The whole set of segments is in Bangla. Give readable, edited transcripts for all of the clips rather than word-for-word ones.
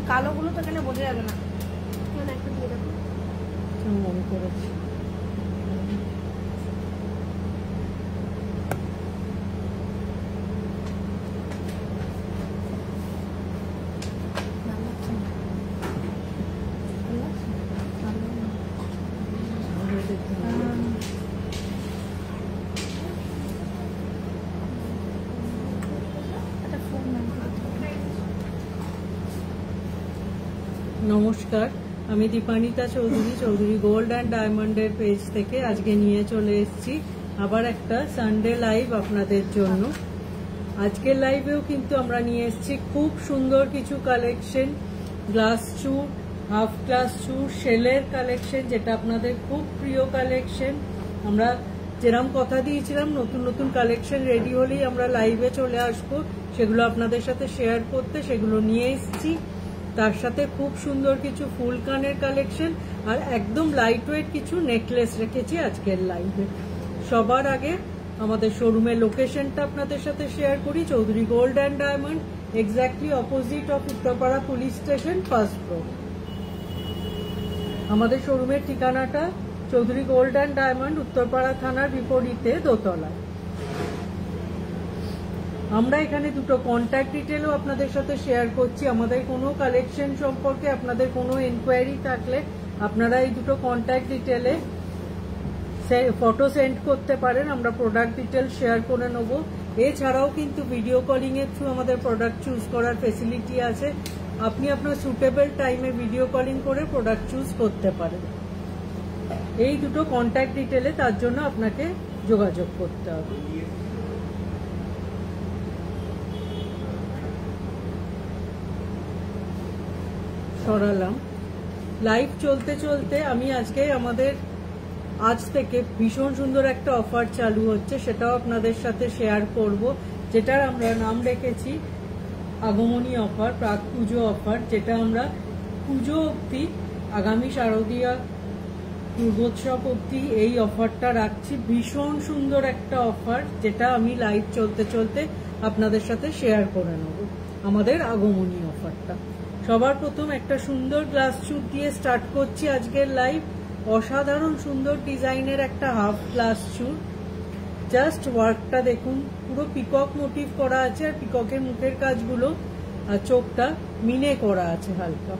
কালোগুলো তো এখানে বোঝা যাবে না। একটা দিয়ে দেবো, মনে করেছি। নমস্কার, আমি দীপানিতা চৌধুরী, চৌধুরী গোল্ড অ্যান্ড ডায়মন্ডের পেজ থেকে আজকে নিয়ে চলে এসেছি আবার একটা সানডে লাইভ আপনাদের জন্য। আজকের লাইভেও কিন্তু আমরা নিয়ে এসেছি খুব সুন্দর কিছু কালেকশন, গ্লাস চুর, হাফ গ্লাস চুর, শেলের কালেকশন, যেটা আপনাদের খুব প্রিয় কালেকশন। আমরা যেরকম কথা দিয়েছিলাম নতুন নতুন কালেকশন রেডি হলেই আমরা লাইভে চলে আসবো, সেগুলো আপনাদের সাথে শেয়ার করতে, সেগুলো নিয়ে এসেছি। তার সাথে খুব সুন্দর কিছু ফুল কানের কালেকশন আর একদম লাইট ওয়েট কিছু নেকলেস রেখেছি আজকের লাইভে। সবার আগে আমাদের শোরুমের লোকেশনটা আপনাদের সাথে শেয়ার করি। Chowdhury gold and diamond, exactly opposite of Uttarpara police station, first floor. আমাদের শোরুমের ঠিকানাটা Chowdhury gold and diamond, Uttarpara থানার বিপরীতে, দোতলায়। আমরা এখানে দুটো কন্ট্যাক্ট ডিটেলও আপনাদের সাথে শেয়ার করছি। আমাদের কোনো কালেকশন সম্পর্কে আপনাদের কোনো এনকোয়ারি থাকলে আপনারা এই দুটো কন্ট্যাক্ট ডিটেলে ফটো সেন্ড করতে পারেন, আমরা প্রোডাক্ট ডিটেল শেয়ার করে নেব। এছাড়াও কিন্তু ভিডিও কলিং এর থ্রু আমাদের প্রোডাক্ট চুজ করার ফেসিলিটি আছে। আপনি আপনার সুটেবল টাইমে ভিডিও কলিং করে প্রোডাক্ট চুজ করতে পারেন। এই দুটো কন্ট্যাক্ট ডিটেলে তার জন্য আপনাকে যোগাযোগ করতে হবে। সরালাম। লাইভ চলতে চলতে আমি আজকে আমাদের আজ থেকে ভীষণ সুন্দর একটা অফার চালু হচ্ছে, সেটাও আপনাদের সাথে শেয়ার করব, যেটার আমরা নাম রেখেছি আগমনী অফার, প্রাক পুজো অফার, যেটা আমরা পুজো অবধি, আগামী শারদীয়া দুর্গোৎসব অবধি এই অফারটা রাখছি। ভীষণ সুন্দর একটা অফার, যেটা আমি লাইভ চলতে চলতে আপনাদের সাথে শেয়ার করে নেব, আমাদের আগমনী অফারটা। সবার প্রথম একটা সুন্দর গ্লাস চুর দিয়ে স্টার্ট করছি আজকের লাইভ। অসাধারণ সুন্দর ডিজাইনের একটা হাফ গ্লাস চুর। জাস্ট ওয়ার্কটা দেখুন, পুরো পিকক মোটিভ করা আছে, আর পিককের মুখের কাজগুলো আর চোখটা মিনে করা আছে হালকা।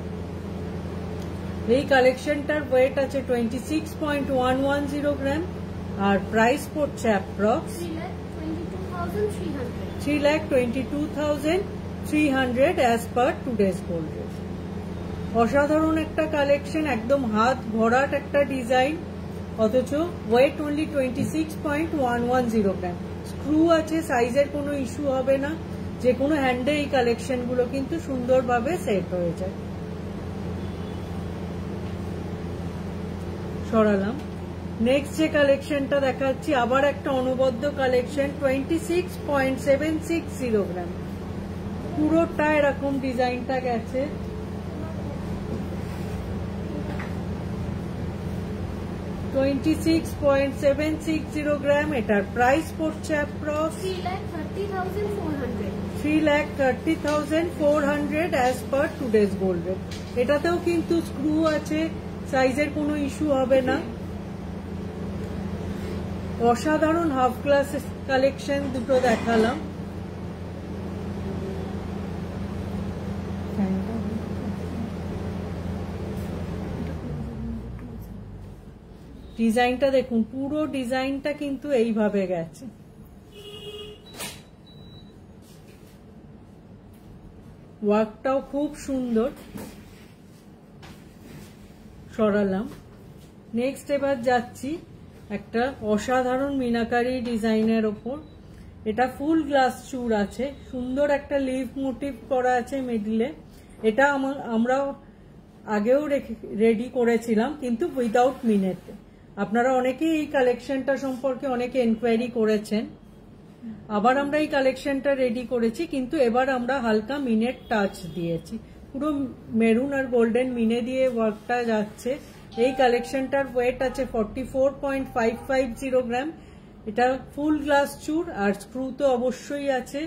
এই কালেকশনটার ওয়েট আছে 26.110 গ্রাম, আর প্রাইস পড়ছে approx 3,22,300 as per today's gold rate. অসাধারণ একটা কালেকশন, একদম হাত ভরাট একটা ডিজাইন, অথচ ওয়েট অনলি 26.110 গ্রাম। স্ক্রু আছে, সাইজের কোনো ইস্যু হবে না, যে কোনো হ্যান্ডে এই কালেকশনগুলো কিন্তু সুন্দরভাবে সেট হয়ে যায়। সরালাম। নেক্সট যে কালেকশনটা দেখাচ্ছি আবার একটা অনবদ্য কালেকশন, 26.760 গ্রাম। পুরোটা এরকম ডিজাইনটা গেছে। $26.760 গ্রাম। এটার প্রাইস পড়ছে approx 3,30,400 as per today's gold rate. এটাতেও কিন্তু স্ক্রু আছে, সাইজের কোনো ইস্যু হবে না। অসাধারণ হাফ গ্লাস কালেকশন দুটো দেখালাম। ডিজাইনটা দেখুন, পুরো ডিজাইনটা কিন্তু এইভাবে গেছে। ওয়ার্কটাও খুব সুন্দর। সরালাম। নেক্সট এবার যাচ্ছি একটা অসাধারণ মিনাকারি ডিজাইনের ওপর। এটা ফুল গ্লাস চুর আছে, সুন্দর একটা লিভ মোটিভ করা আছে মিডলে। এটা আমরা আগেও রেডি করেছিলাম, কিন্তু উইদাউট মিনেট। আপনারা অনেকেই এই কালেকশনটা সম্পর্কে অনেকে এনকোয়ারি করেছেন। আবার আমরা এই কালেকশনটা রেডি করেছি, কিন্তু এবার আমরা হালকা মিনেট টাচ দিয়েছি। পুরো মেরুন আর গোল্ডেন মিনে দিয়ে ওয়ার্কটা যাচ্ছে। এই কালেকশনটার ওয়েট আছে 44.550 গ্রাম। এটা ফুল গ্লাস চুর, আর স্ক্রু তো অবশ্যই আছে।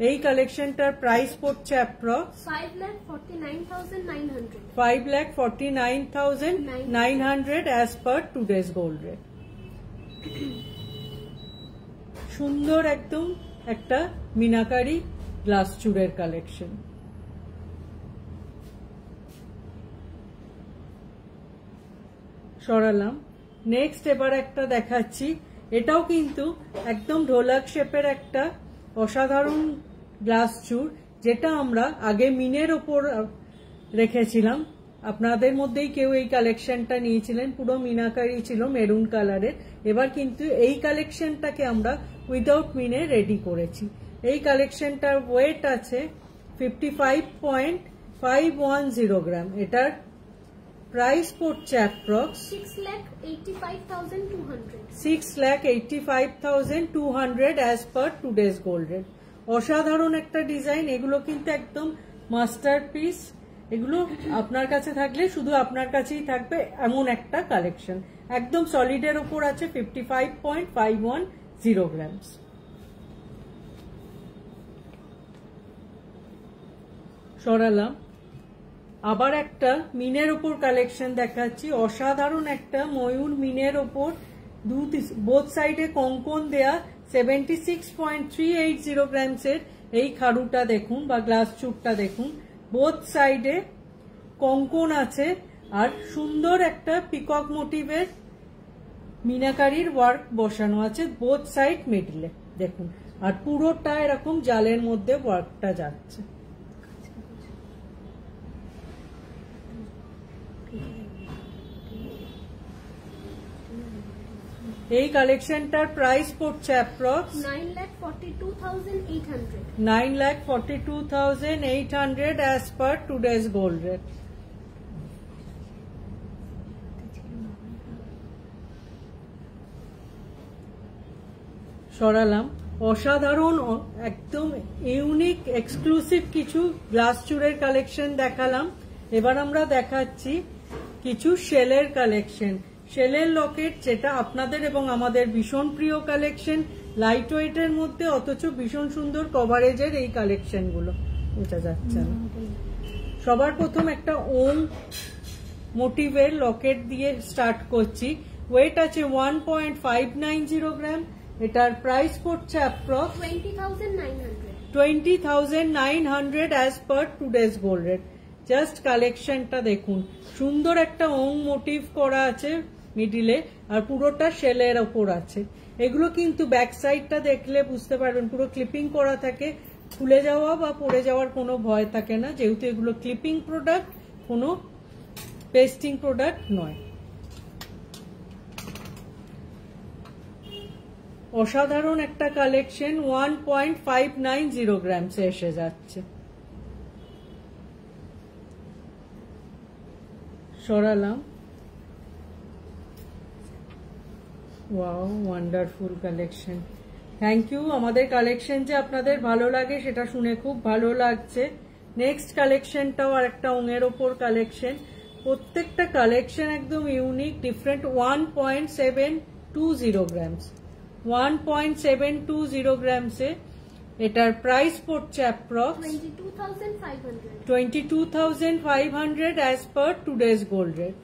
এই কালেকশনটার প্রাইস পড়ছে approx 5,49,900 5,49,900 as per today's gold rate. সুন্দর একদম একটা মিনাকারি গ্লাস চুড়ের কালেকশন। সরালাম। নেক্সট এবার একটা দেখাচ্ছি, এটাও কিন্তু একদম ঢোলক শেপের একটা অসাধারণ গ্লাস চুড়, যেটা আমরা আগে মিনের ওপর রেখেছিলাম। আপনাদের মধ্যেই কেউ এই কালেকশনটা নিয়েছিলেন, পুরো মিনাকারি ছিল মেরুন কালারের। এবার কিন্তু এই কালেকশনটাকে আমরা উইদাউট মিনে রেডি করেছি। এই কালেকশনটার ওয়েট আছে 55.510 গ্রাম। এটার প্রাইস পড়ছে approx 6,85,200 6,85,200 as per today's gold rate. অসাধারণ একটা ডিজাইন, এগুলো কিন্তু একদম মাস্টারপিস। এগুলো আপনার কাছে থাকলে শুধু আপনার কাছেই থাকবে এমন একটা কালেকশন। একদম সলিডের উপর আছে 55.510 গ্রামস। সরালাম। আবার একটা মিনের ওপর কালেকশন দেখাচ্ছি, অসাধারণ একটা ময়ূর মিনের ওপর বোথ সাইডে কঙ্কন দেয়া 76.380 গ্রামসের এই খাড়ুটা দেখুন বা গ্লাস চুটটা দেখুন। বোথ সাইডে কঙ্কন আছে আর সুন্দর একটা পিকক মোটিভের মিনাকারির ওয়ার্ক বসানো আছে বোথ সাইড মিডলে দেখুন। আর পুরোটা এরকম জালের মধ্যে ওয়ার্কটা যাচ্ছে। এই কালেকশনটার প্রাইস পড়ছে approx 9,42,800 9,42,800 as per today's gold rate. সরালাম। অসাধারণ একদম ইউনিক এক্সক্লুসিভ কিছু গ্লাস চুড়ের কালেকশন দেখালাম। এবার আমরা দেখাচ্ছি কিছু শেলের কালেকশন। শেলের লকেট, যেটা আপনাদের এবং আমাদের ভীষণ প্রিয় কালেকশন, লাইট ওয়েটের মধ্যে অথচ ভীষণ সুন্দর কভারেজের এই কালেকশনগুলো। বোঝা যাচ্ছে না। সবার প্রথম একটা ওম মোটিভের লকেট দিয়ে স্টার্ট করছি। ওয়েট আছে 1.590 গ্রাম। এটার প্রাইস পড়ছে approx 20,900 as per today's gold rate. Just কালেকশনটা দেখুন, সুন্দর একটা ওং মোটিভ করা আছে মিডিলে আর পুরোটা শেলের ওপর আছে। এগুলো কিন্তু ব্যাক সাইডটা দেখলে বুঝতে পারবেন পুরো ক্লিপিং করা থাকে, খুলে যাওয়া বা পড়ে যাওয়ার কোনো ভয় থাকে না, যেহেতু এগুলো ক্লিপিং প্রোডাক্ট, কোনো পেস্টিং প্রোডাক্ট নয়। অসাধারণ একটা কালেকশন 1.590 গ্রামসে এসে যাচ্ছে। সরালাম। Wow, wonderful collection. Thank you. আমাদের কালেকশন যে আপনাদের ভালো লাগে সেটা শুনে খুব ভালো লাগছে। নেক্সট কালেকশনটাও আর একটা ওঙের ওপর কালেকশন। প্রত্যেকটা কালেকশন একদম ইউনিক, ডিফারেন্ট। 1.720 গ্রামস 1.720 গ্রামসে এটার প্রাইস পড়ছে approx 22,500 as per today's gold rate.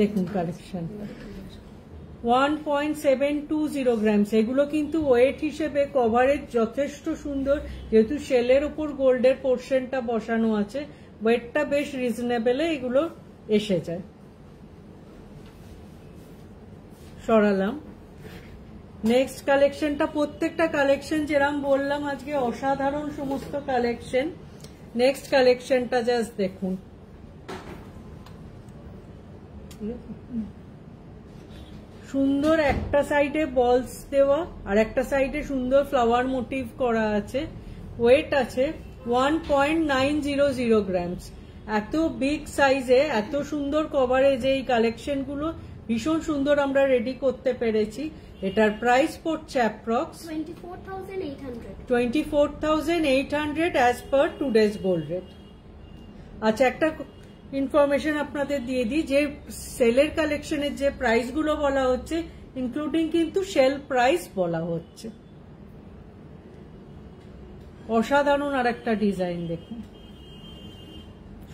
দেখুন কালেকশনটা 1.720 গ্রামস। এগুলো কিন্তু ওয়েট হিসেবে কভারেজ যথেষ্ট সুন্দর, যেহেতু শেলের উপর গোল্ডের পোর্শনটা বসানো আছে, ওয়েটটা বেশ রিজনেবলে এগুলো এসে যায়। সরালাম। নেক্সট কালেকশনটা, প্রত্যেকটা কালেকশন যেরকম বললাম আজকে অসাধারণ সমস্ত কালেকশন। নেক্সট কালেকশনটা জাস্ট দেখুন, সুন্দর একটা সাইডে বলস দেওয়া আর একটা সাইডে সুন্দর ফ্লাওয়ার মোটিভ করা আছে। ওয়েট আছে 1.900 গ্রামস। এত বিগ সাইজে এত সুন্দর কভারেজে এই কালেকশনগুলো ভীষণ সুন্দর আমরা রেডি করতে পেরেছি। এটার প্রাইস পড়ছে approx 24,800 as per today's gold rate. আচ্ছা, একটা ইনফরমেশন আপনাদের দিয়ে দিই, যে সেলের কালেকশনের যে প্রাইস গুলো বলা হচ্ছে ইনক্লুডিং কিন্তু সেল প্রাইস বলা হচ্ছে। অসাধারণ আর একটা ডিজাইন দেখুন,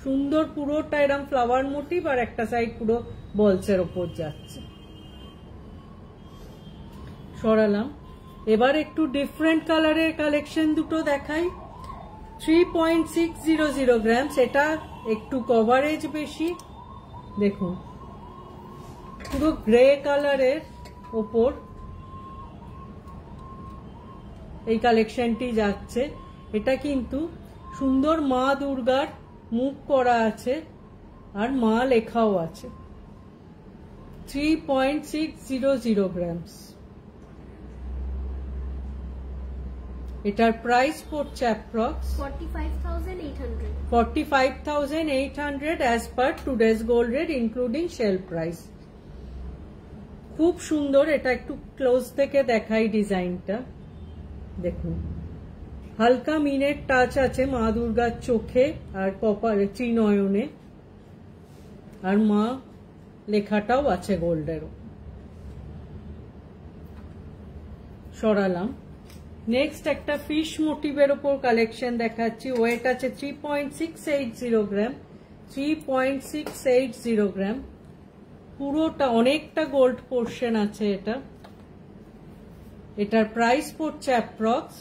সুন্দর, পুরোটা এরকম ফ্লাওয়ার মোটিভ আর একটা সাইড পুরো বলসের ওপর যাচ্ছে। সরালাম। এবার একটু ডিফারেন্ট কালারের কালেকশন দুটো দেখাই। 3.600 গ্রাম, এটা একটু কভারেজ বেশি, দেখুন পুরো গ্রে কালারের ওপর এই কালেকশনটি যাচ্ছে। এটা কিন্তু সুন্দর মা দুর্গার মুখ করা আছে আর মা লেখাও আছে। 3.600 গ্রামস। এটার প্রাইস পড়ছে approx 45,800 as per today's gold rate including sale price. খুব সুন্দর, এটা একটু ক্লোজ থেকে দেখাই ডিজাইনটা, দেখুন হালকা মিনের টাচ আছে মা দুর্গার চোখে আর কপালে, ত্রিনয়নে, আর মা লেখাটাও আছে গোল্ডের। সরালাম। নেক্সট একটা ফিশ মোটিভের ওপর কালেকশন দেখাচ্ছি। ওয়েট আছে 3.680 গ্রাম। 3.680 গ্রাম, পুরোটা অনেকটা গোল্ড পোর্শন আছে এটা। এটার প্রাইস পড়ছে approx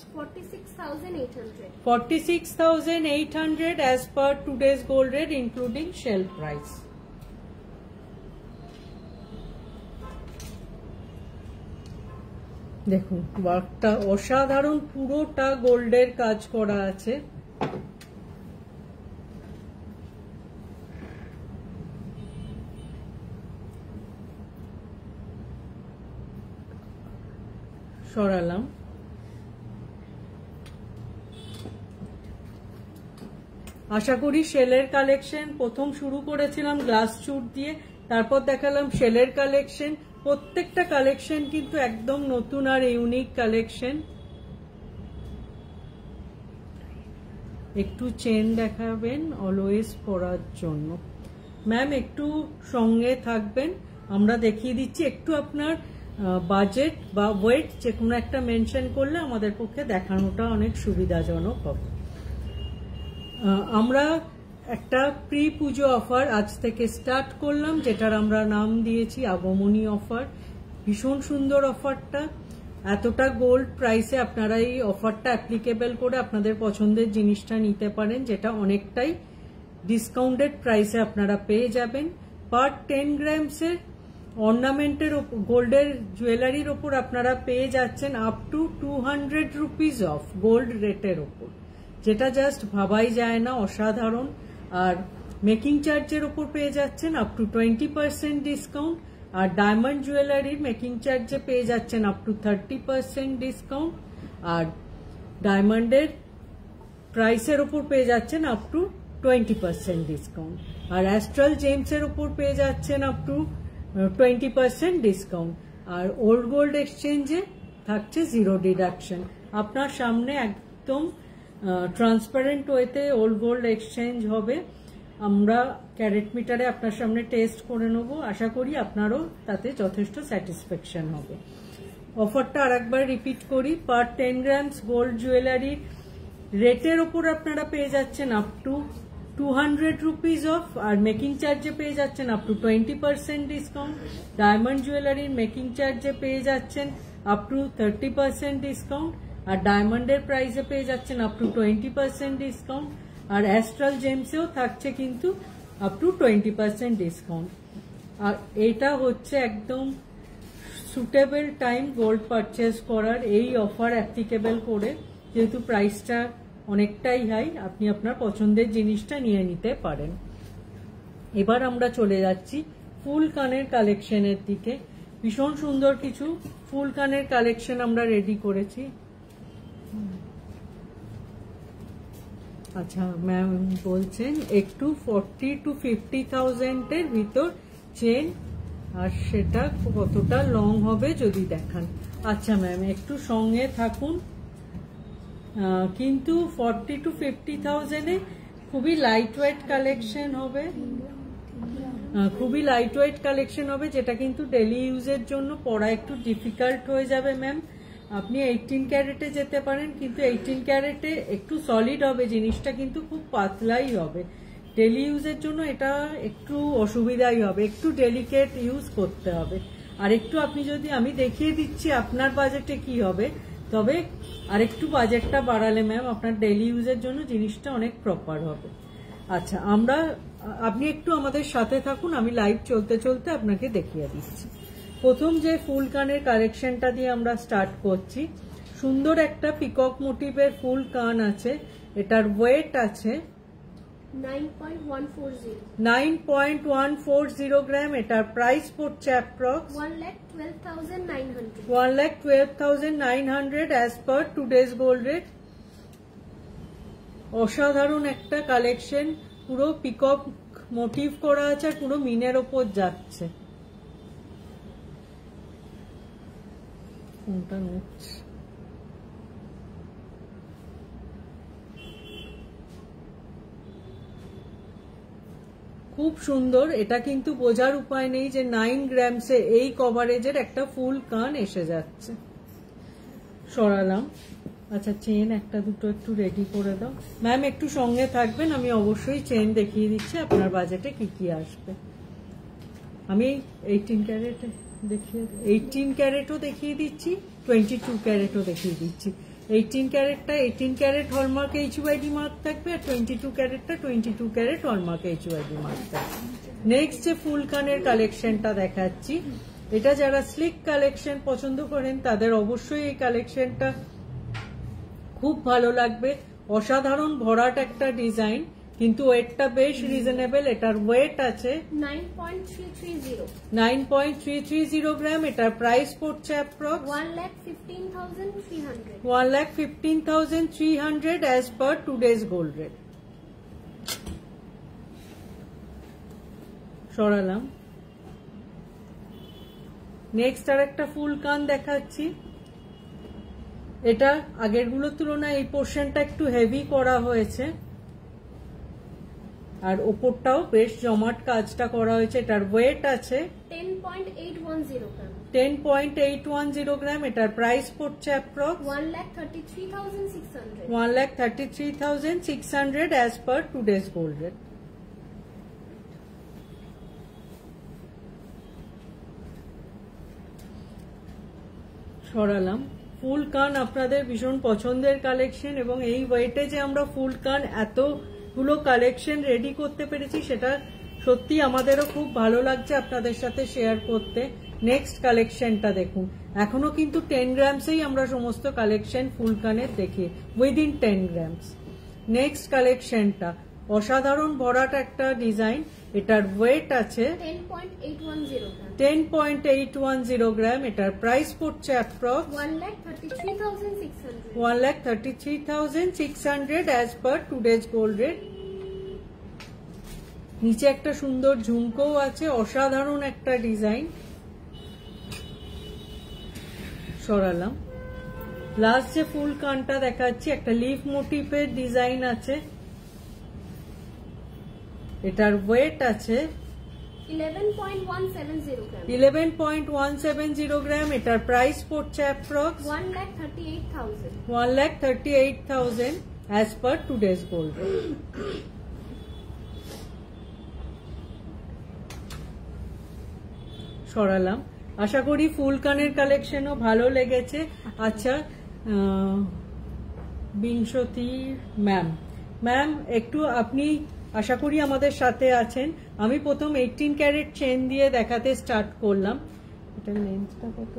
46,800 as per today's gold rate including sale price. দেখুন ওয়ার্কটা অসাধারণ, পুরোটা গোল্ডের কাজ করা আছে। সরালাম। আশা করি সেলের কালেকশন, প্রথম শুরু করেছিলাম গ্লাস চুট দিয়ে, তারপর দেখালাম সেলের কালেকশন। প্রত্যেকটা কালেকশন কিন্তু একদম নতুন আর ইউনিক কালেকশন। একটু চেন দেখাবেন অলওয়েজ পরার জন্য। ম্যাম একটু সঙ্গে থাকবেন, আমরা দেখিয়ে দিচ্ছি। একটু আপনার বাজেট বা ওয়েট যে কোনো একটা মেনশন করলে আমাদের পক্ষে দেখানোটা অনেক সুবিধাজনক হবে। আমরা একটা প্রি পুজো অফার আজ থেকে স্টার্ট করলাম, যেটার আমরা নাম দিয়েছি আগমনী অফার। ভীষণ সুন্দর অফারটা, এতটা গোল্ড প্রাইসে আপনারা এই অফারটা অ্যাপ্লিকেবল করে আপনাদের পছন্দের জিনিসটা নিতে পারেন, যেটা অনেকটাই ডিসকাউন্টেড প্রাইসে আপনারা পেয়ে যাবেন। পার 10 গ্রামসের অর্নামেন্টের গোল্ডের জুয়েলারির ওপর আপনারা পেয়ে যাচ্ছেন up to 200 rupees of gold রেটের ওপর, যেটা জাস্ট ভাবাই যায় না, অসাধারণ। আর মেকিং চার্জের ওপর পেয়ে যাচ্ছেন আপ টু 20% ডিসকাউন্ট, আর ডায়মন্ড জুয়েলারির মেকিং চার্জে পেয়ে যাচ্ছেন আপ টু 30% ডিসকাউন্ট, আর ডায়মন্ডের প্রাইসের ওপর পেয়ে যাচ্ছেন আপ টু 20% ডিসকাউন্ট, আর অ্যাস্ট্রাল জেমসের ওপর পেয়ে যাচ্ছেন আপ টু 20% ডিসকাউন্ট, আর ওল্ড গোল্ড এক্সচেঞ্জে থাকছে 0 ডিডাকশন। আপনার সামনে একদম ট্রান্সপারেন্ট ওয়েতে ওল্ড গোল্ড এক্সচেঞ্জ হবে। আমরা ক্যারেট মিটারে আপনার সামনে টেস্ট করে নেব, আশা করি আপনারও তাতে যথেষ্ট স্যাটিসফ্যাকশন হবে। অফারটা আরেকবার রিপিট করি, পার 10 গ্রামস গোল্ড জুয়েলারি রেটের ওপর আপনারা পেয়ে যাচ্ছেন আপ টু 200 রুপিস অফ, আর মেকিং চার্জে পেয়ে যাচ্ছেন আপ টু 20% ডিসকাউন্ট। ডায়মন্ড জুয়েলারির মেকিং চার্জে পেয়ে যাচ্ছেন আপ টু 30% ডিসকাউন্ট, আর ডায়মন্ডের প্রাইসে পেয়ে যাচ্ছেন আপ টু 20% ডিসকাউন্ট, আর অ্যাস্ট্রাল জেমসেও থাকছে কিন্তু আপ টু 20% ডিসকাউন্ট। আর এটা হচ্ছে একদম সুটেবল টাইম গোল্ড পারচেজ করার, এই অফার অ্যাপ্লিকেবল করে, যেহেতু প্রাইসটা অনেকটাই হাই, আপনি আপনার পছন্দের জিনিসটা নিয়ে নিতে পারেন। এবার আমরা চলে যাচ্ছি ফুল কানের কালেকশনের দিকে। ভীষণ সুন্দর কিছু ফুল কানের কালেকশন আমরা রেডি করেছি। আচ্ছা ম্যাম বলছেন একটু 40 to 50,000 এর ভিতর চেন আর সেটা কতটা লং হবে যদি দেখান। আচ্ছা ম্যাম একটু সঙ্গে থাকুন। কিন্তু 40 to 50,000 খুবই লাইট ওয়েট কালেকশন হবে, খুবই লাইট ওয়েট কালেকশন হবে, যেটা কিন্তু ডেলি ইউজের জন্য পরা একটু ডিফিকাল্ট হয়ে যাবে ম্যাম। আপনি 18 ক্যারেটে যেতে পারেন, কিন্তু 18 ক্যারেটে একটু সলিড হবে জিনিসটা, কিন্তু খুব পাতলাই হবে। ডেলি ইউজের জন্য এটা একটু অসুবিধাই হবে, একটু ডেলিকেট ইউজ করতে হবে। আর একটু আপনি যদি, আমি দেখিয়ে দিচ্ছি আপনার বাজেটে কি হবে, তবে আর একটু বাজেটটা বাড়ালে ম্যাম আপনার ডেলি ইউজের জন্য জিনিসটা অনেক প্রপার হবে। আচ্ছা আপনি একটু আমাদের সাথে থাকুন, আমি লাইভ চলতে চলতে আপনাকে দেখিয়ে দিচ্ছি। প্রথম যে ফুল কানের কালেকশনটা দিয়ে আমরা স্টার্ট করছি, সুন্দর একটা পিকক মোটিভের ফুল কান আছে, এটার ওয়েট আছে 9.140 গ্রাম, এটার প্রাইস পড়ছে approx 1,12,900 as per today's gold rate. অসাধারণ একটা কালেকশন, পুরো পিকক মোটিভ করা আছে আর পুরো মিনের ওপর যাচ্ছে। কোনটা নড়ছে? খুব সুন্দর। এটা কিন্তু বোঝার উপায় নেই যে 9 গ্রামসে এই কভারেজের একটা ফুল কান এসে যাচ্ছে। সরালাম। আচ্ছা চেন একটা দুটো একটু রেডি করে দাও ম্যাম, একটু সঙ্গে থাকবেন, আমি অবশ্যই চেন দেখিয়ে দিচ্ছি আপনার বাজেটে কি কি আসবে। আমি 18 ক্যারেটে দেখিয়ে 18 ক্যারেটও দেখিয়ে দিচ্ছি, 22 ক্যারেটও দেখিয়ে দিচ্ছি। 18 ক্যারেটটা 18 ক্যারেট হলমার্ক HUID মার্ক থাকবে, আর 22 ক্যারেটটা 22 ক্যারেট হলমার্ক HUID মার্ক থাকবে। নেক্সট যে ফুল কানের কালেকশনটা দেখাচ্ছি, এটা যারা স্লিক কালেকশন পছন্দ করেন তাদের অবশ্যই এই কালেকশনটা খুব ভালো লাগবে। অসাধারণ ভরাট একটা ডিজাইন, কিন্তু ওয়েটটা বেশ রিজনেবল। এটার ওয়েট আছে 9.330 গ্রাম, এটার প্রাইস পড়ছে approx 1,15,300 as per today's gold rate. সরালাম। নেক্সট আর একটা ফুল কান দেখাচ্ছি, এটা আগের গুলোর তুলনায় এই পোর্শনটা একটু হেভি করা হয়েছে, আর ওপরটাও বেশ জমাট কাজটা করা হয়েছে। এটার ওয়েট আছে 10.810 গ্রাম, এটার প্রাইস পড়ছে approx 1,33,600 as per today's gold rate. সরালাম। ফুল কান আপনাদের ভীষণ পছন্দের কালেকশন, এবং এই ওয়েটে যে আমরা ফুল কান এতগুলো কালেকশন রেডি করতে পেরেছি সেটা সত্যি আমাদেরও খুব ভালো লাগছে আপনাদের সাথে শেয়ার করতে। নেক্সট কালেকশনটা দেখুন, এখনো কিন্তু 10 গ্রামসেই আমরা সমস্ত কালেকশন ফুল কানের দেখি, উইদিন 10 গ্রামস। নেক্সট কালেকশনটা অসাধারণ ভরাট একটা ডিজাইন, এটার ওয়েট আছে 10.810 গ্রাম, এটার প্রাইস পড়ছে approx 1,33,600 as per today's gold rate. নিচে একটা সুন্দর ঝুমকো আছে, অসাধারণ একটা ডিজাইন। সরালাম। লাস্ট যে ফুল কানটা দেখাচ্ছি, একটা লিফ মোটিভের ডিজাইন আছে, এটার ওয়েট আছে 11.170 গ্রাম, এটার প্রাইস পড়ছে approx 1,38,000 as per today's gold rate. সরালাম। আশা করি ফুল কানের কালেকশনও ভালো লেগেছে। আচ্ছা বিংশতি ম্যাম একটু আপনি আশা করি আমাদের সাথে আছেন। আমি প্রথম 18 ক্যারেট চেন দিয়ে দেখাতে স্টার্ট করলাম। এটা লেন্থটা কত?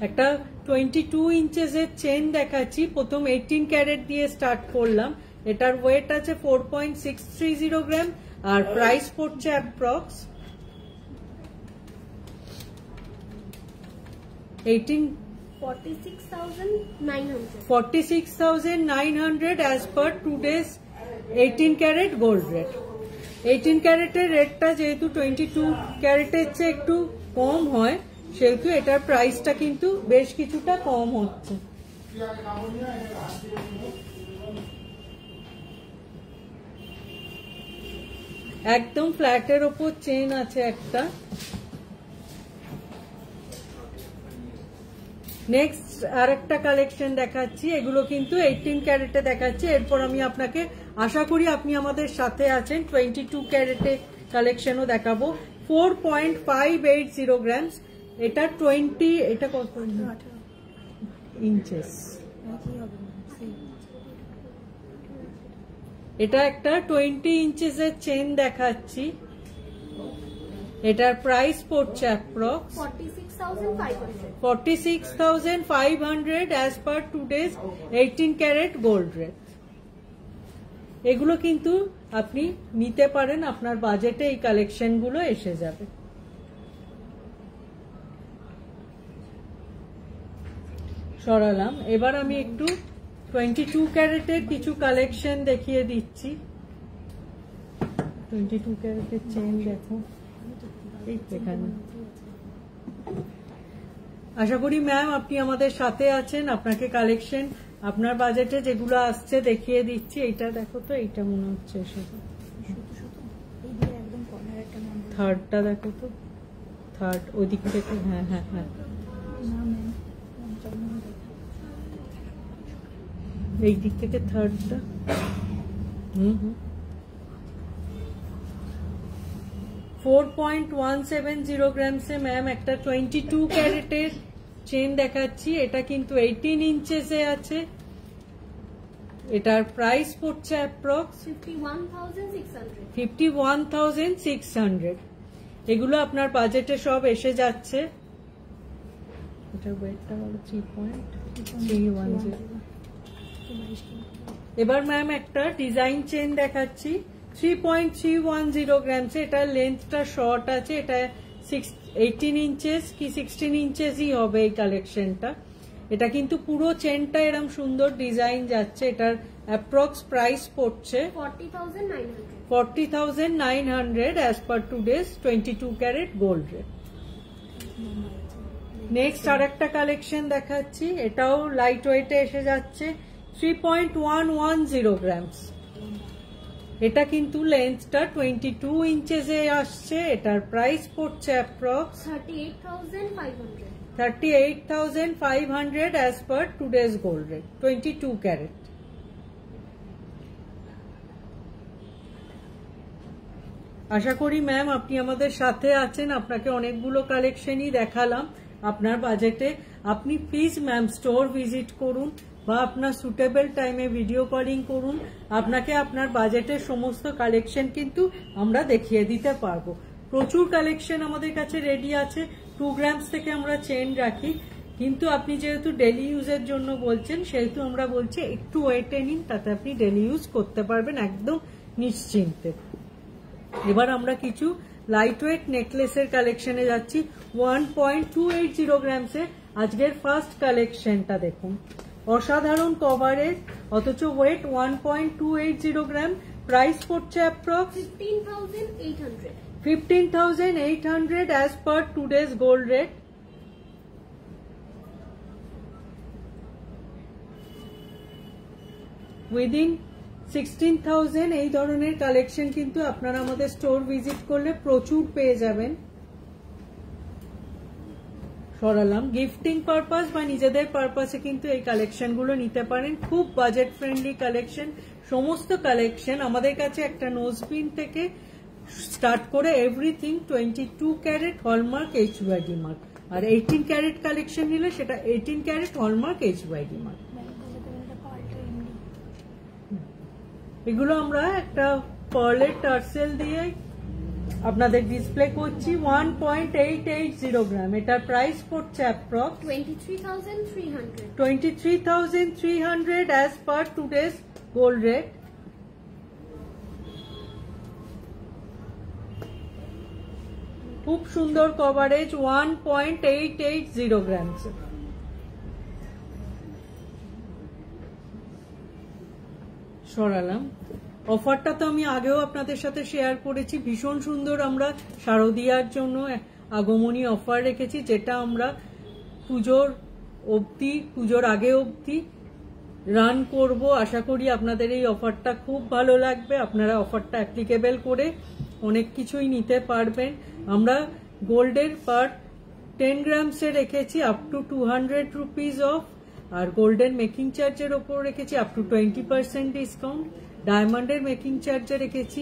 একটা 22 ইঞ্চেসের চেন দেখাচ্ছি, প্রথম 18 ক্যারেট দিয়ে স্টার্ট করলাম। এটার ওয়েট আছে 4.630 গ্রাম, আর প্রাইস পড়ছে approx 46,900 as per today's 18 carat gold rate. 18 ক্যারেটের রেটটা যেহেতু 22 ক্যারেটের চেয়ে একটু কম হয়, সেহেতু এটার প্রাইসটা কিন্তু বেশ কিছুটা কম হচ্ছে। একদম ফ্ল্যাটের ওপর চেন আছে একটা। নেক্সট আর একটা কালেকশন দেখাচ্ছি, এগুলো কিন্তু 18 ক্যারেটে দেখাচ্ছি। এরপর আমি আপনাকে, আশা করি আপনি আমাদের সাথে আছেন, 22 ক্যারেটে কালেকশনও দেখাবো। 4.580 গ্রামস, এটা 20, এটা কত ইঞ্চেস, এটা একটা 20 ইঞ্চেসের চেন দেখাচ্ছি। এটার প্রাইস পড়ছে approx 46,500 as per today's 18 carat gold rate. এগুলো কিন্তু আপনি নিতে পারেন, আপনার বাজেটে এই কালেকশনগুলো এসে যাবে। সরালাম। এবার আমি একটু 22 ক্যারেটের কিছু কালেকশন দেখিয়ে দিচ্ছি। 22 ক্যারেটের চেন দেখো, এই এখানে। আশা করি ম্যাম আপনি আমাদের সাথে আছেন, আপনাকে কালেকশন আপনার বাজেটে যেগুলো আসছে দেখিয়ে দিচ্ছি। এইটা দেখো তো, এইটা মনে হচ্ছে থার্ডটা দেখো তো, থার্ড ওদিক থেকে, হ্যাঁ হ্যাঁ হ্যাঁ, এই দিক থেকে থার্ডটা। 4.170 গ্রামসে ম্যাম একটা 22 ক্যারেটের চেন দেখাচ্ছি। এটা কিন্তু 18 ইঞ্চেসে আছে। এটার প্রাইস পড়ছে অ্যাপ্রক্স 51,600। এগুলো আপনার বাজেটে সব এসে যাচ্ছে। এটার ওয়েটটা হলো 3.310। এবার ম্যাম একটা ডিজাইন চেন দেখাচ্ছি 3.310 গ্রামসে। এটার লেন্থটা শর্ট আছে, এটা 18 ইঞ্চেস কি 16 ইঞ্চেসই হবে এই কালেকশনটা। এটা কিন্তু পুরো চেনটা এরকম সুন্দর ডিজাইন যাচ্ছে। এটার অ্যাপ্রক্স প্রাইস পড়ছে 40,900 as per today's 22 carat gold rate. Next আর একটা কালেকশন দেখাচ্ছি, এটাও লাইট ওয়েটে এসে যাচ্ছে 3.110 গ্রামস। এটা কিন্তু লেন্থটা 22 ইঞ্চেসে আসছে। এটার প্রাইস পড়ছে approx 38,500 as per today's gold rate 22 carat. আশা করি ম্যাম আপনি আমাদের সাথে আছেন, আপনাকে অনেকগুলো কালেকশনই দেখালাম আপনার বাজেটে। আপনি প্লিজ ম্যাম স্টোর ভিজিট করুন বা আপনার সুটেবল টাইমে ভিডিও কলিং করুন। আপনাকে আপনার বাজেটের সমস্ত কালেকশন কিন্তু আমরা দেখিয়ে দিতে পারবো। প্রচুর কালেকশন আমাদের কাছে রেডি আছে। 2 গ্রামস থেকে আমরা চেন রাখি, কিন্তু আপনি যেহেতু ডেলি ইউজের জন্য বলছেন, সেহেতু আমরা বলছি একটু ওয়েটে নিন, তাতে আপনি ডেলি ইউজ করতে পারবেন একদম নিশ্চিন্তে। এবার আমরা কিছু লাইট ওয়েট নেকলেসের কালেকশনে যাচ্ছি 1.280 গ্রামসে। আজকের ফার্স্ট কালেকশনটা দেখুন, অসাধারণ কভারেজ অথচ ওয়েট 1.280 গ্রাম। প্রাইস পড়ছে approx 15,800 as per today's gold rate। Within 16,000 এই ধরনের কালেকশন কিন্তু আপনারা আমাদের স্টোর ভিজিট করলে প্রচুর পেয়ে যাবেন। সরালাম। গিফটিং পারপাস বা নিজেদের পারপাসে কিন্তু এই কালেকশনগুলো নিতে পারেন। খুব বাজেট ফ্রেন্ডলি কালেকশন। সমস্ত কালেকশন আমাদের কাছে একটা নোজপিন থেকে স্টার্ট করে everything 22 carat hallmark HYD mark, আর 18 ক্যারেট কালেকশন নিলে সেটা 18 ক্যারেট হলমার্ক HYD মার্ক। এগুলো আমরা একটা পার্লের টার্সেল দিয়ে আপনাদের ডিসপ্লে করছি 1.880 গ্রাম। এটার প্রাইস পড়ছে approx 23,300 as per today's gold rate। খুব সুন্দর কভারেজ 1.880 গ্রামস। সরালাম। অফারটা তো আমি আগেও আপনাদের সাথে শেয়ার করেছি। ভীষণ সুন্দর আমরা শারদীয়ার জন্য আগমনী অফার রেখেছি, যেটা আমরা পুজোর আগে অবধি রান করব। আশা করি আপনাদের এই অফারটা খুব ভালো লাগবে, আপনারা অফারটা অ্যাপ্লিকেবল করে অনেক কিছুই নিতে পারবেন। আমরা গোল্ডের পার 10 গ্রামসে রেখেছি আপ টু 200 রুপিস অফ, আর গোল্ডেন মেকিং চার্জের ওপর রেখেছি আপ টু 20% ডিসকাউন্ট। ডায়মন্ডের মেকিং চার্জে রেখেছি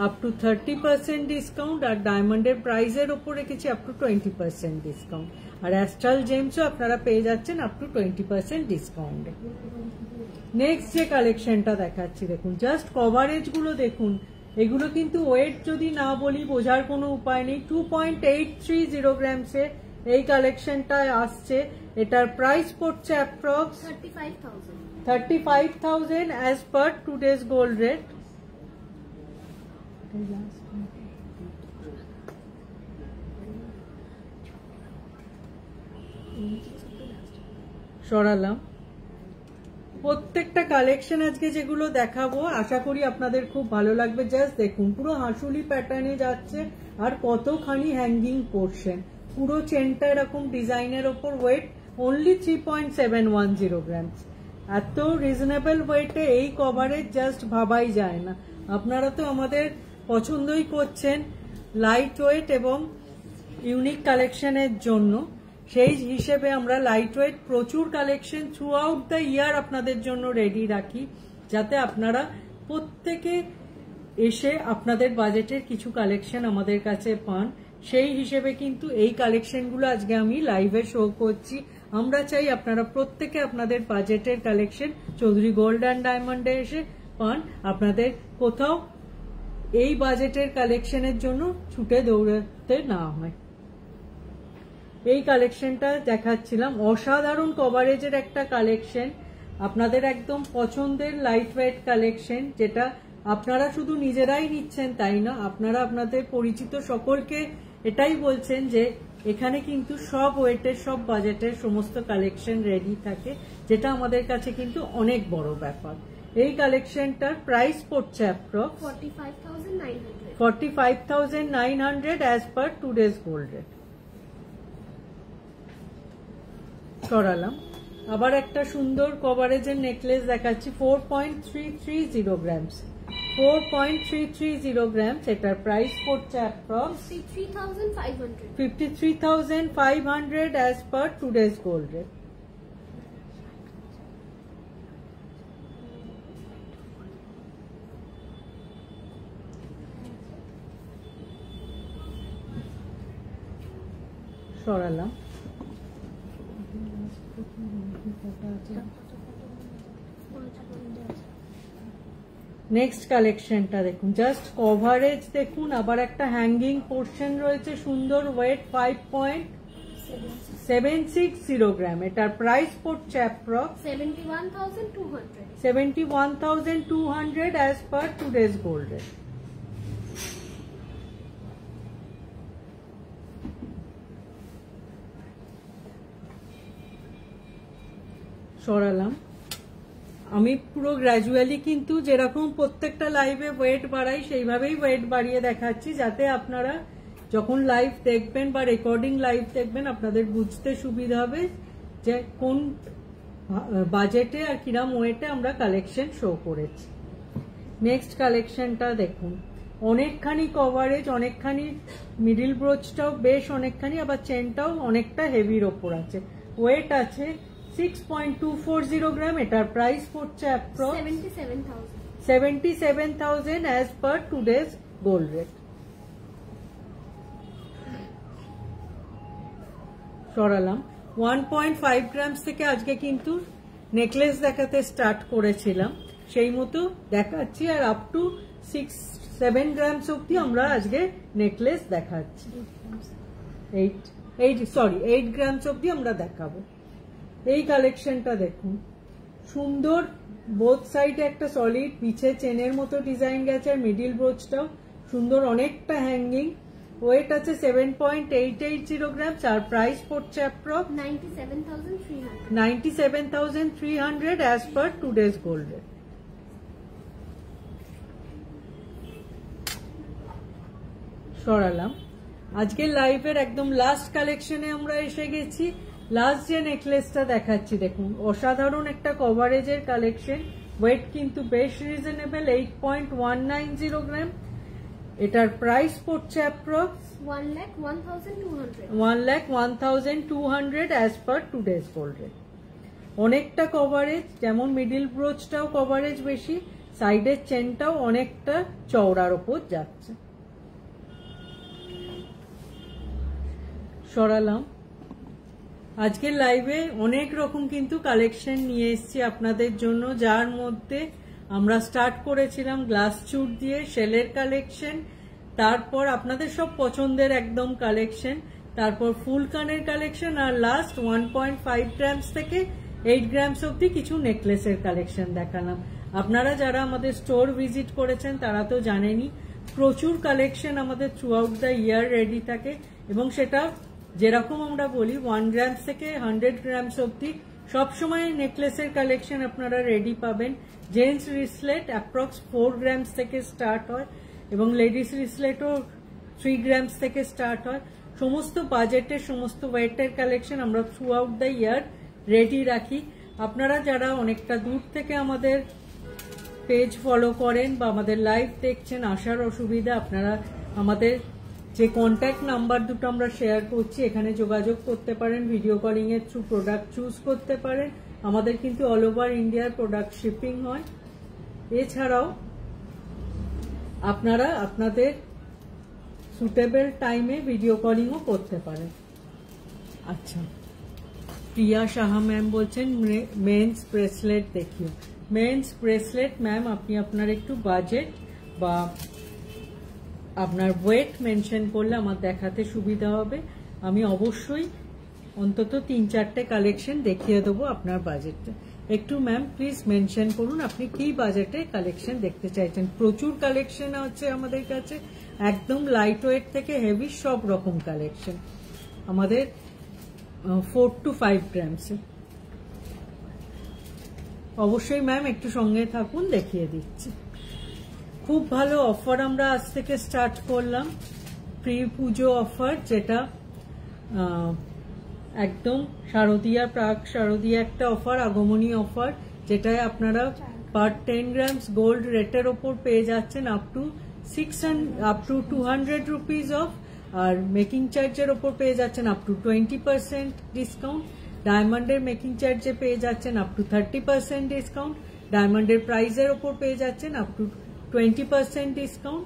আপ টু 30% ডিসকাউন্ট, আর ডায়মন্ডের প্রাইজের ওপর রেখেছি আপ টু 20% ডিসকাউন্ট। আর অ্যাস্ট্রাল জেমসও আপনারা পেয়ে যাচ্ছেন আপ টু 20% ডিসকাউন্টে। নেক্সট যে কালেকশনটা দেখাচ্ছি দেখুন, জাস্ট কভারেজ গুলো দেখুন। এগুলো কিন্তু ওয়েট যদি না বলি বোঝার কোনো উপায় নেই। 2.830 গ্রামসে এই কালেকশনটা আসছে। এটার প্রাইস পড়ছে approx 35,000 as per today's gold rate. সরালাম। প্রত্যেকটা কালেকশন আজকে যেগুলো দেখাবো আশা করি আপনাদের খুব ভালো লাগবে। জাস্ট দেখুন, পুরো হাঁসুলি প্যাটার্নে যাচ্ছে, আর কতখানি হ্যাঙ্গিং পোর্শন, পুরো চেনটা এরকম ডিজাইনের ওপর। Wait only 3.710 grams. এত রিজনেবল ওয়েটে এই কভারেজ জাস্ট ভাবাই যায় না। আপনারা তো আমাদের পছন্দই করছেন লাইট ওয়েট এবং ইউনিক কালেকশনের জন্য। সেই হিসেবে আমরা লাইট ওয়েট প্রচুর collection through out the year আপনাদের জন্য রেডি রাখি, যাতে আপনারা প্রত্যেকে এসে আপনাদের বাজেটের কিছু কালেকশন আমাদের কাছে পান। সেই হিসেবে কিন্তু এই কালেকশনগুলো আজকে আমি লাইভে শো করছি। আমরা চাই আপনারা প্রত্যেকে আপনাদের বাজেটের কালেকশন চৌধুরী গোল্ড অ্যান্ড ডায়মন্ডে এসে পান, আপনাদের কোথাও এই বাজেটের কালেকশনের জন্য ছুটে দৌড়াতে না হয়। এই কালেকশনটা দেখাচ্ছিলাম, অসাধারণ কভারেজের একটা কালেকশন, আপনাদের একদম পছন্দের লাইট ওয়েট কালেকশন, যেটা আপনারা শুধু নিজেরাই নিচ্ছেন তাই না, আপনারা আপনাদের পরিচিত সকলকে এটাই বলছেন যে এখানে কিন্তু সব ওয়েটের সব বাজেটের সমস্ত কালেকশন রেডি থাকে, যেটা আমাদের কাছে কিন্তু অনেক বড় ব্যাপার। এই কালেকশনটার প্রাইস পড়ছে approx 45,900 as per today's gold rate. সরালাম। আবার একটা সুন্দর কভারেজের নেকলেস দেখাচ্ছি 4.330 গ্রামস। 4.330 গ্রামস, এটার প্রাইস পড়ছে approx 53,500 as per today's gold rate. সরালাম। নেক্সট কালেকশনটা দেখুন, জাস্ট কভারেজ দেখুন, আবার একটা হ্যাঙ্গিং পোর্শন রয়েছে সুন্দর। ওয়েট 5.760 গ্রাম, এটার প্রাইস পড়ছে approx 71,200 as per today's gold rate. সরালাম। আমি পুরো গ্র্যাজুয়ালি কিন্তু যেরকম প্রত্যেকটা লাইভে ওয়েট বাড়াই সেইভাবেই ওয়েট বাড়িয়ে দেখাচ্ছি, যাতে আপনারা যখন লাইভ দেখবেন বা রেকর্ডিং লাইভ দেখবেন আপনাদের বুঝতে সুবিধা হবে যে কোন বাজেটে আর কিরাম ওয়েটে আমরা কালেকশন শো করেছি। নেক্সট কালেকশনটা দেখুন, অনেকখানি কভারেজ, অনেকখানি মিডিল ব্রোচটাও বেশ অনেকখানি, আবার চেনটাও অনেকটা হেভির ওপর আছে। ওয়েট আছে 6.240 গ্রাম, এটার প্রাইস পড়ছে approx 77,000 as per today's gold rate. সরালাম। 1.5 গ্রামস থেকে আজকে কিন্তু নেকলেস দেখাতে স্টার্ট করেছিলাম, সেই মতো দেখাচ্ছি, আর আপ টু 6-7 গ্রামস অব্দি আমরা আজকে নেকলেস দেখাচ্ছি। 8 গ্রামস অব্দি আমরা দেখাবো। এই কালেকশনটা দেখুন, সুন্দর, বোথ সাইডে একটা সলিড পিছে চেনের মতো ডিজাইন গেছে, আর মিডিল ব্রোচটাও সুন্দর, অনেকটা হ্যাঙ্গিং। ওয়েট আছে 7.880 গ্রাম, আর প্রাইস পড়ছে approx 97,300 as per today's gold rate. সরালাম। আজকের লাইভের একদম লাস্ট কালেকশনে আমরা এসে গেছি। লাস্ট যে নেকলেসটা দেখাচ্ছি দেখুন, অসাধারণ একটা কভারেজের কালেকশন। ওয়েট কিন্তু বেশ রিজনেবল, 8.190 গ্রাম। এটার প্রাইস পড়ছে approx 1,01,200 as per today's gold rate. অনেকটা কভারেজ, যেমন মিডিল ব্রোচটাও কভারেজ বেশি, সাইডের চেনটাও অনেকটা চওড়ার ওপর যাচ্ছে। সরালাম। আজকের লাইভে অনেক রকম কিন্তু কালেকশন নিয়ে এসেছি আপনাদের জন্য, যার মধ্যে আমরা স্টার্ট করেছিলাম গ্লাস চুট দিয়ে, শেলের কালেকশন, তারপর আপনাদের সব পছন্দের একদম কালেকশন, তারপর ফুল কানের কালেকশন, আর লাস্ট 1.5 গ্রামস থেকে 8 গ্রামস অব্দি কিছু নেকলেসের কালেকশন দেখালাম। আপনারা যারা আমাদের স্টোর ভিজিট করেছেন তারা তো জানেনই, প্রচুর কালেকশন আমাদের through out the year ready থাকে, এবং সেটা যেরকম আমরা বলি 1 গ্রামস থেকে 100 গ্রামস অব্দি সবসময় নেকলেসের কালেকশন আপনারা রেডি পাবেন। জেন্টস রিসলেট অ্যাপ্রক্স 4 গ্রামস থেকে স্টার্ট হয়, এবং লেডিস রিসলেটও 3 গ্রামস থেকে স্টার্ট হয়। সমস্ত বাজেটের, সমস্ত ওয়েটের কালেকশন আমরা through out the year ready রাখি। আপনারা যারা অনেকটা দূর থেকে আমাদের পেজ ফলো করেন বা আমাদের লাইভ দেখছেন, আসার অসুবিধা, আপনারা আমাদের যে কন্ট্যাক্ট নাম্বার দুটো আমরা শেয়ার করছি এখানে যোগাযোগ করতে পারেন, ভিডিও কলিং এর থ্রু প্রোডাক্ট চুজ করতে পারেন। আমাদের কিন্তু অল ওভার ইন্ডিয়ার প্রোডাক্ট শিপিং হয়। এছাড়াও আপনারা আপনাদের সুটেবল টাইমে ভিডিও কলিংও করতে পারেন। আচ্ছা, প্রিয়া সাহা ম্যাম বলছেন মেন্স ব্রেসলেট দেখিও। মেন্স ব্রেসলেট ম্যাম, আপনি আপনার একটু বাজেট বা আপনার ওয়েট মেনশন করলে আমার দেখাতে সুবিধা হবে। আমি অবশ্যই অন্তত 3-4টে কালেকশন দেখিয়ে দেবো আপনার বাজেটটা। একটু ম্যাম প্লিজ মেনশন করুন আপনি কি বাজেটে কালেকশন দেখতে চাইছেন। প্রচুর কালেকশন আছে আমাদের কাছে, একদম লাইট ওয়েট থেকে হেভি সব রকম কালেকশন আমাদের 4 to 5 গ্রামসে। অবশ্যই ম্যাম একটু সঙ্গে থাকুন, দেখিয়ে দিচ্ছি। খুব ভালো অফার আমরা আজ থেকে স্টার্ট করলাম, প্রি পুজো অফার, যেটা একদম শারদীয়া, প্রাক শারদীয়া একটা অফার, আগমনী অফার, যেটায় আপনারা পার 10 গ্রামস গোল্ড রেটের ওপর পেয়ে যাচ্ছেন আপ টু 200 রুপিজ অফ, আর মেকিং চার্জের ওপর পেয়ে যাচ্ছেন আপ টু 20% ডিসকাউন্ট। ডায়মন্ডের মেকিং চার্জে পেয়ে যাচ্ছেন আপ টু 30% ডিসকাউন্ট। ডায়মন্ডের প্রাইজের ওপর পেয়ে যাচ্ছেন আপ টু 20% ডিসকাউন্ট,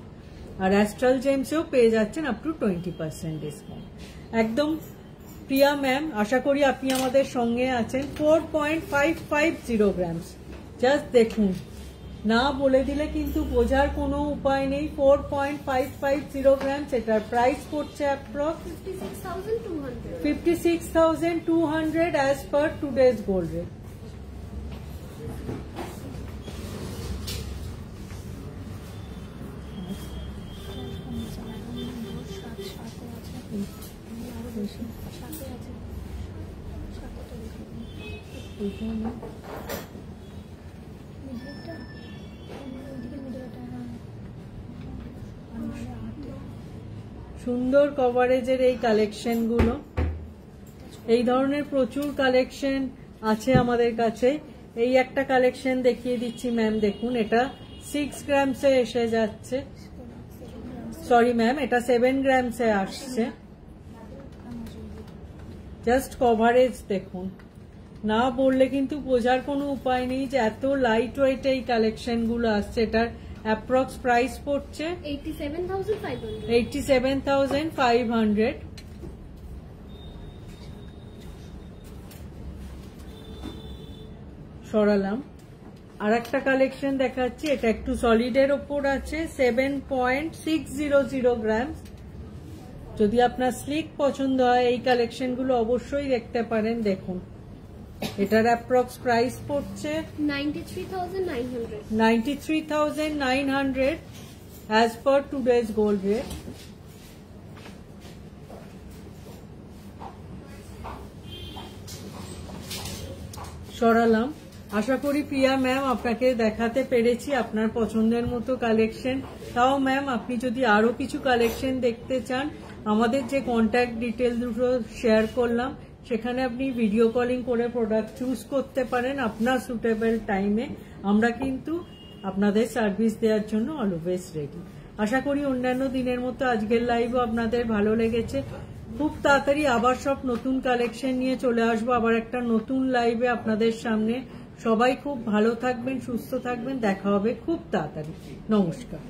আর অ্যাস্ট্রাল জেমসেও পেয়ে যাচ্ছেন আপ টু 20% ডিসকাউন্ট। একদম প্রিয়া ম্যাম, আশা করি আপনি আমাদের সঙ্গে আছেন। 4.550 গ্রামস, জাস্ট দেখুন, না বলে দিলে কিন্তু বোঝার কোনো উপায় নেই। 4.550 গ্রামস, এটার প্রাইস পড়ছে approx 56,200 as per today's gold rate. সুন্দর কভারেজের এই কালেকশনগুলো, এই ধরনের প্রচুর কালেকশন আছে আমাদের কাছে। এই একটা কালেকশন দেখিয়ে দিচ্ছি ম্যাম, দেখুন, এটা 6 গ্রামসে এসে যাচ্ছে, সরি ম্যাম, এটা 7 গ্রামসে আসছে। জাস্ট কভারেজ দেখুন, না বললে কিন্তু বোঝার কোনো উপায় নেই যে এত লাইট ওয়েট এই কালেকশনগুলো আসছে। এটার অ্যাপ্রক্স প্রাইস পড়ছে 87,500। সরালাম। আর একটা কালেকশন দেখাচ্ছি, এটা একটু সলিডের ওপর আছে, 7.600 গ্রামস। যদি আপনার স্লিক পছন্দ হয় এই কালেকশনগুলো অবশ্যই দেখতে পারেন। দেখুন, এটার অ্যাপ্রক্স প্রাইস পড়ছে 93,900 as per today's gold rate. সরালাম। আশা করি প্রিয়া ম্যাম আপনাকে দেখাতে পেরেছি আপনার পছন্দের মতো কালেকশন। তাও ম্যাম আপনি যদি আরো কিছু কালেকশন দেখতে চান, আমাদের যে কন্ট্যাক্ট ডিটেল দুটো শেয়ার করলাম সেখানে আপনি ভিডিও কলিং করে প্রোডাক্ট চুজ করতে পারেন আপনার সুটেবল টাইমে। আমরা কিন্তু আপনাদের সার্ভিস দেওয়ার জন্য অলওয়েজ রেডি। আশা করি অন্যান্য দিনের মতো আজকের লাইভও আপনাদের ভালো লেগেছে। খুব তাড়াতাড়ি আবার সব নতুন কালেকশন নিয়ে চলে আসবো আবার একটা নতুন লাইভে আপনাদের সামনে। সবাই খুব ভালো থাকবেন, সুস্থ থাকবেন, দেখা হবে খুব তাড়াতাড়ি। নমস্কার।